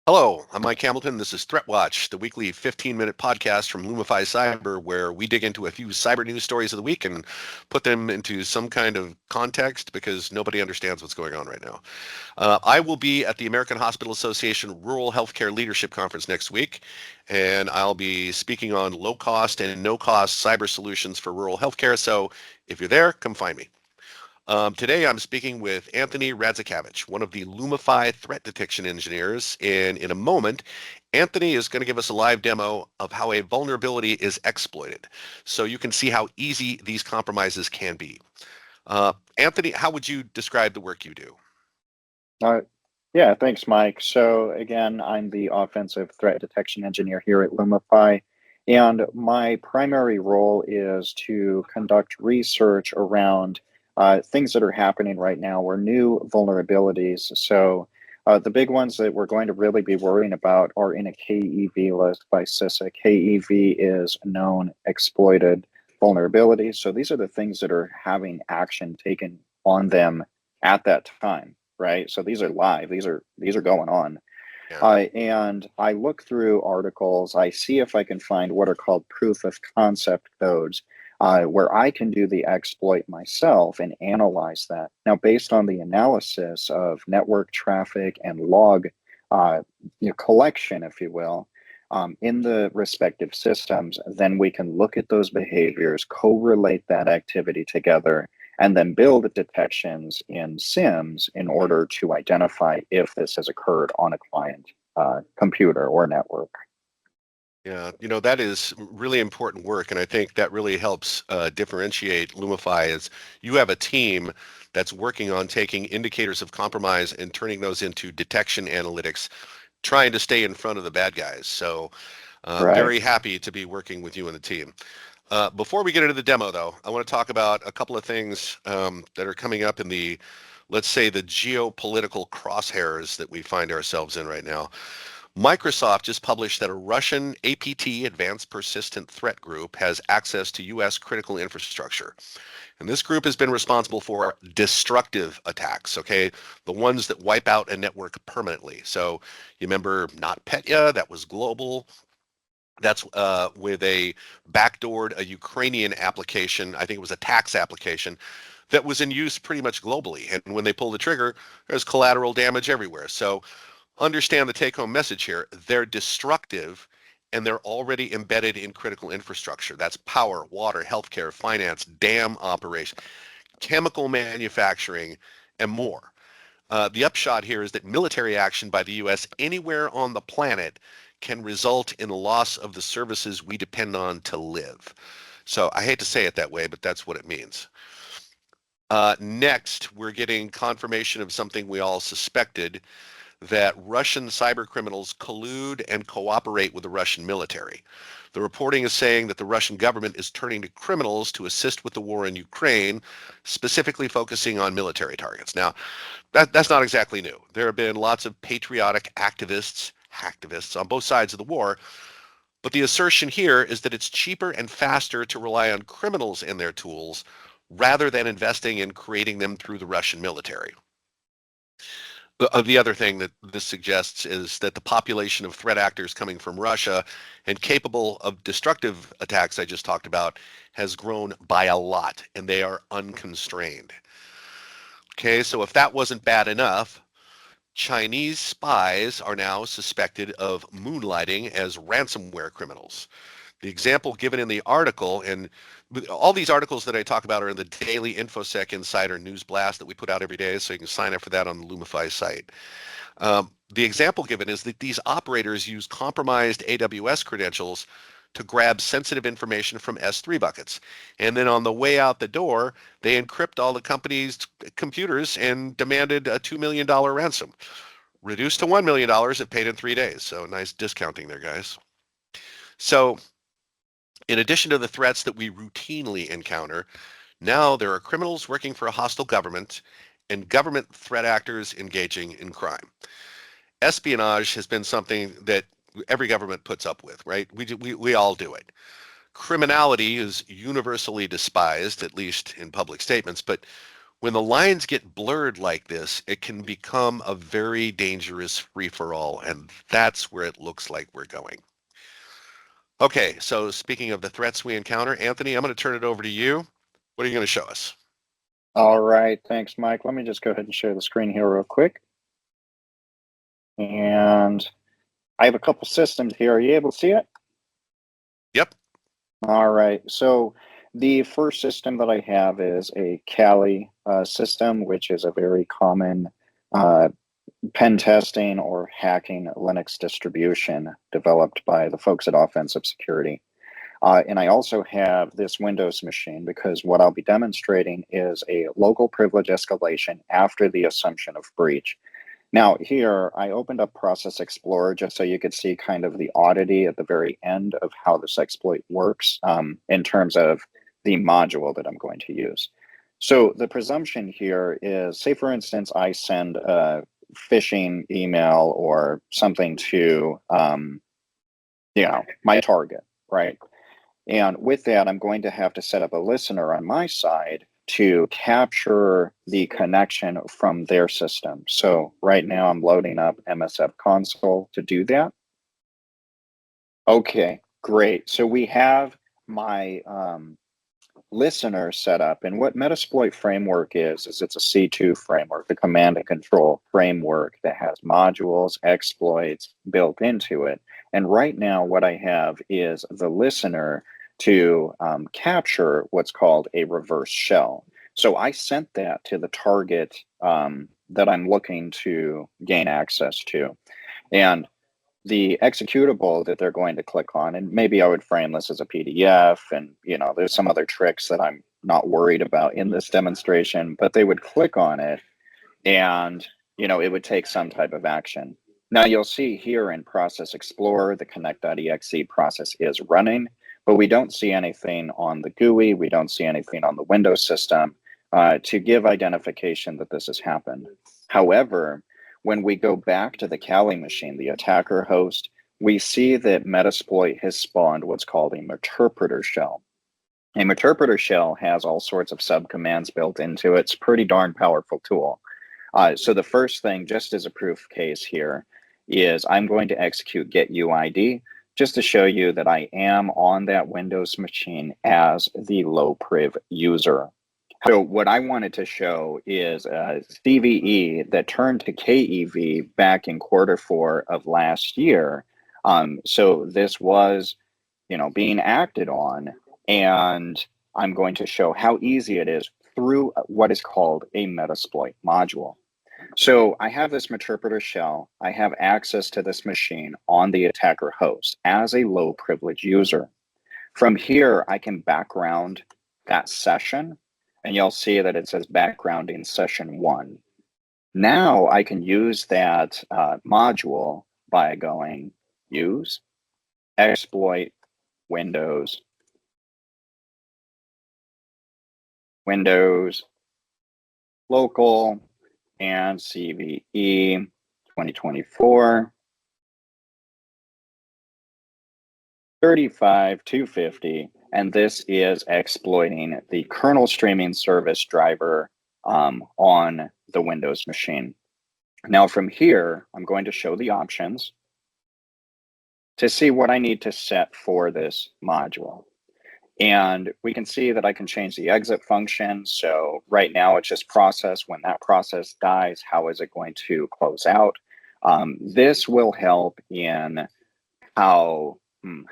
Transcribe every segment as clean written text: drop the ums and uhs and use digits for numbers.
Hello, I'm Mike Hamilton. This is Threat Watch, the weekly 15-minute podcast from Lumifi Cyber, where we dig into a few cyber news stories of the week and put them into some kind of context because nobody understands what's going on right now. I will be at the American Hospital Association Rural Healthcare Leadership Conference next week, and I'll be speaking on low-cost and no-cost cyber solutions for rural healthcare. So if you're there, come find me. Today, I'm speaking with Anthony Radzykewycz, one of the Lumifi threat detection engineers. And in a moment, Anthony is going to give us a live demo of how a vulnerability is exploited, so you can see how easy these compromises can be. Anthony, how would you describe the work you do? Uh, yeah, thanks, Mike. So again, I'm the offensive threat detection engineer here at Lumify, and my primary role is to conduct research around things that are happening right now or new vulnerabilities. So the big ones that we're going to really be worrying about are in a KEV list by CISA. KEV is known exploited vulnerabilities. So these are the things that are having action taken on them at that time, right? So these are live. These are going on. Yeah. And I look through articles. I see if I can find what are called proof of concept codes, where I can do the exploit myself and analyze that. Now, based on the analysis of network traffic and log collection, if you will, in the respective systems, then we can look at those behaviors, correlate that activity together, and then build detections in SIMs in order to identify if this has occurred on a client computer or network. Yeah, that is really important work, and I think that really helps differentiate Lumify as you have a team that's working on taking indicators of compromise and turning those into detection analytics, trying to stay in front of the bad guys. So Right. very happy to be working with you and the team. Before we get into the demo, though, I want to talk about a couple of things that are coming up in the, let's say, the geopolitical crosshairs that we find ourselves in right now. Microsoft just published that a Russian APT, Advanced Persistent Threat Group, has access to U.S. critical infrastructure. And this group has been responsible for destructive attacks, okay? The ones that wipe out a network permanently. So you remember NotPetya, that was global. That's with a backdoored a Ukrainian application. I think it was a tax application that was in use pretty much globally. And when they pull the trigger, there's collateral damage everywhere. So understand the take-home message here. They're destructive and they're already embedded in critical infrastructure. That's power, water, healthcare, finance, dam operation, chemical manufacturing, and more. The upshot here is that military action by the U.S. anywhere on the planet can result in the loss of the services we depend on to live. So I hate to say it that way, but that's what it means. Next, we're getting confirmation of something we all suspected, that Russian cybercriminals collude and cooperate with the Russian military. The reporting is saying that the Russian government is turning to criminals to assist with the war in Ukraine, specifically focusing on military targets. Now, that's not exactly new. There have been lots of patriotic hacktivists on both sides of the war, but the assertion here is that it's cheaper and faster to rely on criminals and their tools rather than investing in creating them through the Russian military. The other thing that this suggests is that the population of threat actors coming from Russia and capable of destructive attacks I just talked about has grown by a lot, and they are unconstrained. Okay, so if that wasn't bad enough, Chinese spies are now suspected of moonlighting as ransomware criminals. The example given in the article, and all these articles that I talk about are in the daily InfoSec Insider News Blast that we put out every day, so you can sign up for that on the Lumify site. The example given is that these operators use compromised AWS credentials to grab sensitive information from S3 buckets. And then on the way out the door, they encrypt all the company's computers and demanded a $2 million ransom. Reduced to $1 million if paid in 3 days. So nice discounting there, guys. So in addition to the threats that we routinely encounter, now there are criminals working for a hostile government and government threat actors engaging in crime. Espionage has been something that every government puts up with, right? We all do it. Criminality is universally despised, at least in public statements, but When the lines get blurred like this, it can become a very dangerous free-for-all, and that's where it looks like we're going. Okay, so speaking of the threats we encounter, Anthony, I'm going to turn it over to you. What are you going to show us? All right, thanks, Mike. Let me just go ahead and share the screen here real quick. And I have a couple systems here. Are you able to see it? Yep. All right. So the first system that I have is a Kali system, which is a very common pen testing or hacking Linux distribution developed by the folks at Offensive Security. And I also have this Windows machine because what I'll be demonstrating is a local privilege escalation after the assumption of breach. Now here, I opened up Process Explorer just so you could see kind of the oddity at the very end of how this exploit works in terms of the module that I'm going to use. So the presumption here is, say for instance, I send a phishing email or something to, my target, right? And with that, I'm going to have to set up a listener on my side to capture the connection from their system. So right now I'm loading up MSF console to do that. Okay, great. So we have my listener set up, and what Metasploit framework is it's a C2 framework, the command and control framework that has modules, exploits built into it. And right now what I have is the listener to capture what's called a reverse shell. So I sent that to the target that I'm looking to gain access to. And the executable that they're going to click on, and maybe I would frame this as a PDF, and there's some other tricks that I'm not worried about in this demonstration, but they would click on it and it would take some type of action. Now you'll see here in Process Explorer, the connect.exe process is running, but we don't see anything on the GUI, we don't see anything on the Windows system to give identification that this has happened. However, when we go back to the Kali machine, the attacker host, we see that Metasploit has spawned what's called a meterpreter shell. A meterpreter shell has all sorts of subcommands built into it. It's a pretty darn powerful tool. So the first thing, just as a proof case here, is I'm going to execute getuid just to show you that I am on that Windows machine as the low priv user. So what I wanted to show is a CVE that turned to KEV back in Q4 of last year. So this was, being acted on, and I'm going to show how easy it is through what is called a Metasploit module. So I have this meterpreter shell. I have access to this machine on the attacker host as a low privilege user. From here, I can background that session, and you'll see that it says backgrounding session 1. Now I can use that module by going use, exploit, Windows, local, and CVE 2024 35250, and this is exploiting the kernel streaming service driver on the Windows machine. Now from here, I'm going to show the options to see what I need to set for this module. And we can see that I can change the exit function. So right now it's just process. When that process dies, how is it going to close out? This will help in how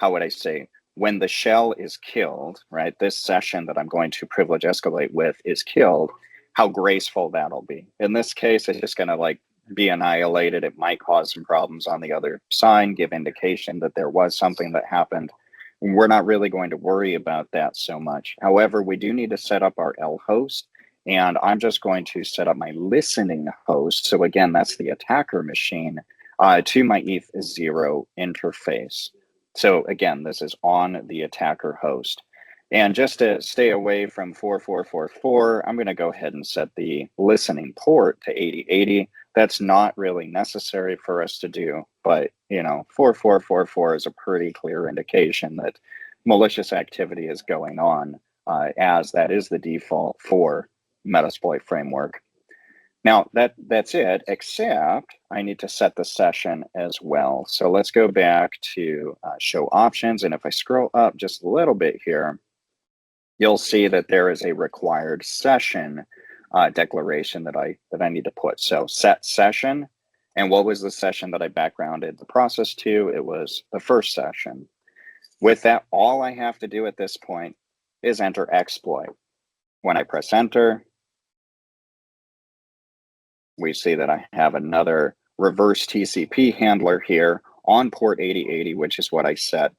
would I say, when the shell is killed, right? This session that I'm going to privilege escalate with is killed, how graceful that'll be. In this case, it's just gonna be annihilated. It might cause some problems on the other side, give indication that there was something that happened. We're not really going to worry about that so much. However, we do need to set up our L host, and I'm just going to set up my listening host. So again, that's the attacker machine to my ETH0 interface. So again, this is on the attacker host. And just to stay away from 4444, I'm going to go ahead and set the listening port to 8080. That's not really necessary for us to do, but 4444 is a pretty clear indication that malicious activity is going on, as that is the default for Metasploit framework. Now that's it, except I need to set the session as well. So let's go back to show options. And if I scroll up just a little bit here, you'll see that there is a required session declaration that I need to put. So set session. And what was the session that I backgrounded the process to? It was the first session. With that, all I have to do at this point is enter exploit. When I press enter, we see that I have another reverse TCP handler here on port 8080, which is what I set,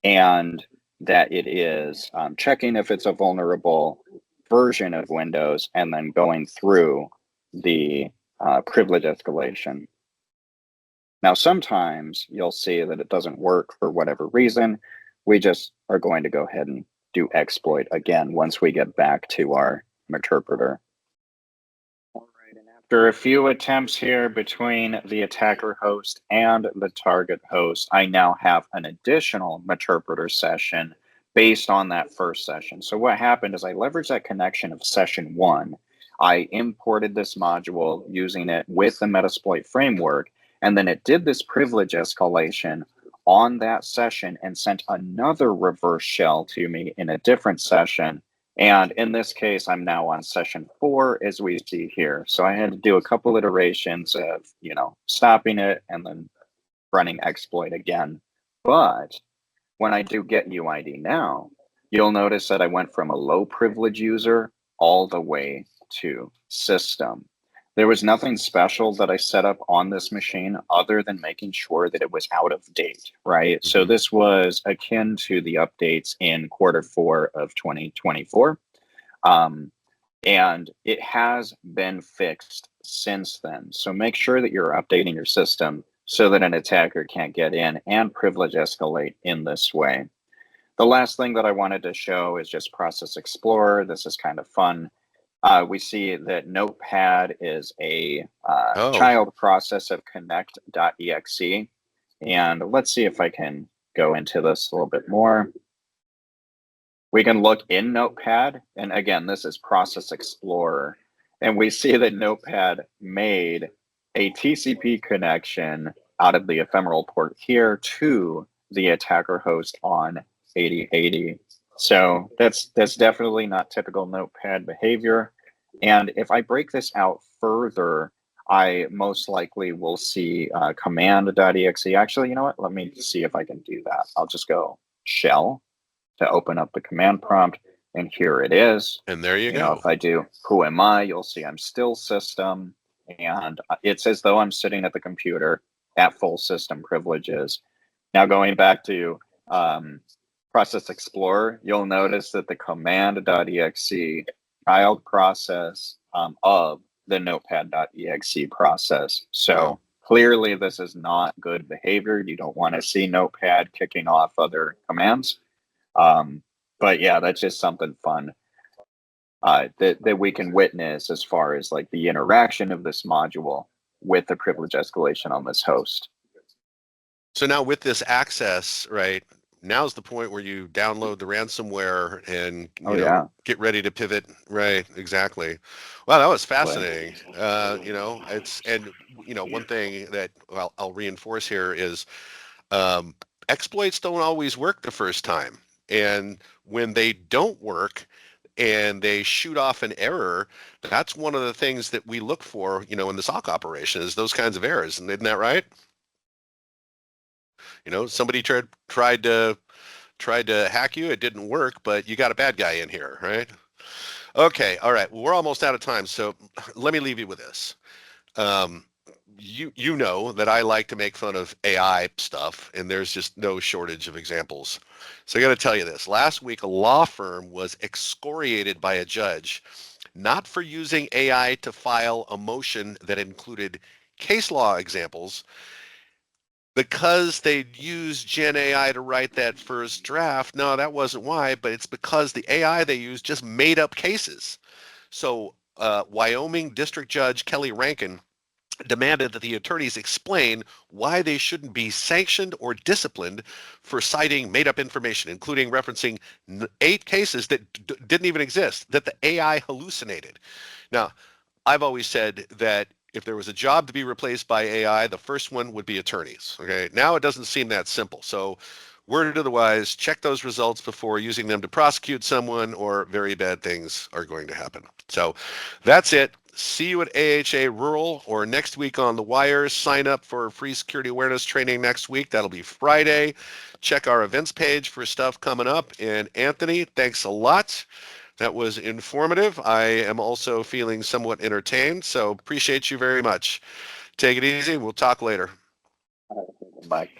and that it is checking if it's a vulnerable version of Windows and then going through the privilege escalation. Now, sometimes you'll see that it doesn't work for whatever reason. We just are going to go ahead and do exploit again once we get back to our interpreter. All right, and after a few attempts here between the attacker host and the target host, I now have an additional interpreter session based on that first session. So what happened is I leveraged that connection of session 1. I imported this module using it with the Metasploit framework, and then it did this privilege escalation on that session and sent another reverse shell to me in a different session. And in this case, I'm now on session 4, as we see here. So I had to do a couple iterations of, stopping it and then running exploit again. But when I do get UID now, you'll notice that I went from a low privilege user all the way to system. There was nothing special that I set up on this machine other than making sure that it was out of date, right? So this was akin to the updates in Q4 of 2024. And it has been fixed since then. So make sure that you're updating your system so that an attacker can't get in and privilege escalate in this way. The last thing that I wanted to show is just Process Explorer. This is kind of fun. We see that Notepad is a child process of connect.exe. And let's see if I can go into this a little bit more. We can look in Notepad, and again, this is Process Explorer, and we see that Notepad made a TCP connection out of the ephemeral port here to the attacker host on 8080. So that's definitely not typical Notepad behavior. And if I break this out further, I most likely will see command.exe. Actually, you know what? Let me see if I can do that. I'll just go shell to open up the command prompt, and here it is. And there you go. If I do who am I, you'll see I'm still system, and it's as though I'm sitting at the computer at full system privileges. Now going back to Process Explorer, you'll notice that the command.exe child process of the notepad.exe process. So clearly this is not good behavior. You don't want to see Notepad kicking off other commands. But yeah, that's just something fun that we can witness as far as like the interaction of this module with the privilege escalation on this host. So now with this access, right, now's the point where you download the ransomware and get ready to pivot. Right, exactly. Wow, that was fascinating. One thing that I'll reinforce here is exploits don't always work the first time. And when they don't work and they shoot off an error, that's one of the things that we look for, in the SOC operation is those kinds of errors. And isn't that right? Somebody tried to hack you. It didn't work, but you got a bad guy in here, right? Okay. All right. Well, we're almost out of time. So let me leave you with this. You know that I like to make fun of AI stuff, and there's just no shortage of examples. So I got to tell you this. Last week, a law firm was excoriated by a judge, not for using AI to file a motion that included case law examples, because they used Gen AI to write that first draft. No, that wasn't why, but it's because the AI they used just made up cases. So Wyoming District Judge Kelly Rankin demanded that the attorneys explain why they shouldn't be sanctioned or disciplined for citing made-up information, including referencing 8 cases that didn't even exist, that the AI hallucinated. Now, I've always said that if there was a job to be replaced by AI, the first one would be attorneys. Okay. Now it doesn't seem that simple. So, word to the wise, check those results before using them to prosecute someone, or very bad things are going to happen. So, that's it. See you at AHA Rural or next week on The Wires. Sign up for free security awareness training next week. That'll be Friday. Check our events page for stuff coming up. And Anthony, thanks a lot. That was informative. I am also feeling somewhat entertained, so appreciate you very much. Take it easy. We'll talk later. Mike.